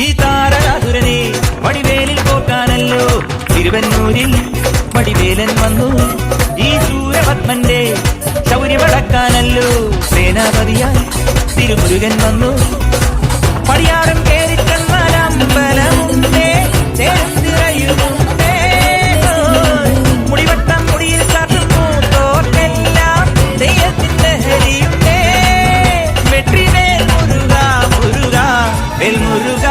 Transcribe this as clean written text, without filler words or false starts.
ഈ താരകാസുരനെ വടിവേലിൽ പോക്കാനല്ലോ തിരുവന്നൂരിൽ വടിവേലൻ വന്നു. ഈ സൂരപത്മന്റെ ശൗര്യമടക്കാനല്ലോ സേനാപതിയായി തിരുമുരുകൻ വന്നു. പടിയാറും കേറി ചെന്നാലമ്പലമുണ്ടേ, തേരും തിരയുമുണ്ടേ, മുടിവട്ടം മുടിയിൽ കാട്ടും മൂത്തോർക്കെല്ലാം തെയ്യത്തിന്റെ ഹരിയുണ്ടേ. വെട്രിവേൽ മുരുക മുരുക വേൽ മുരുക.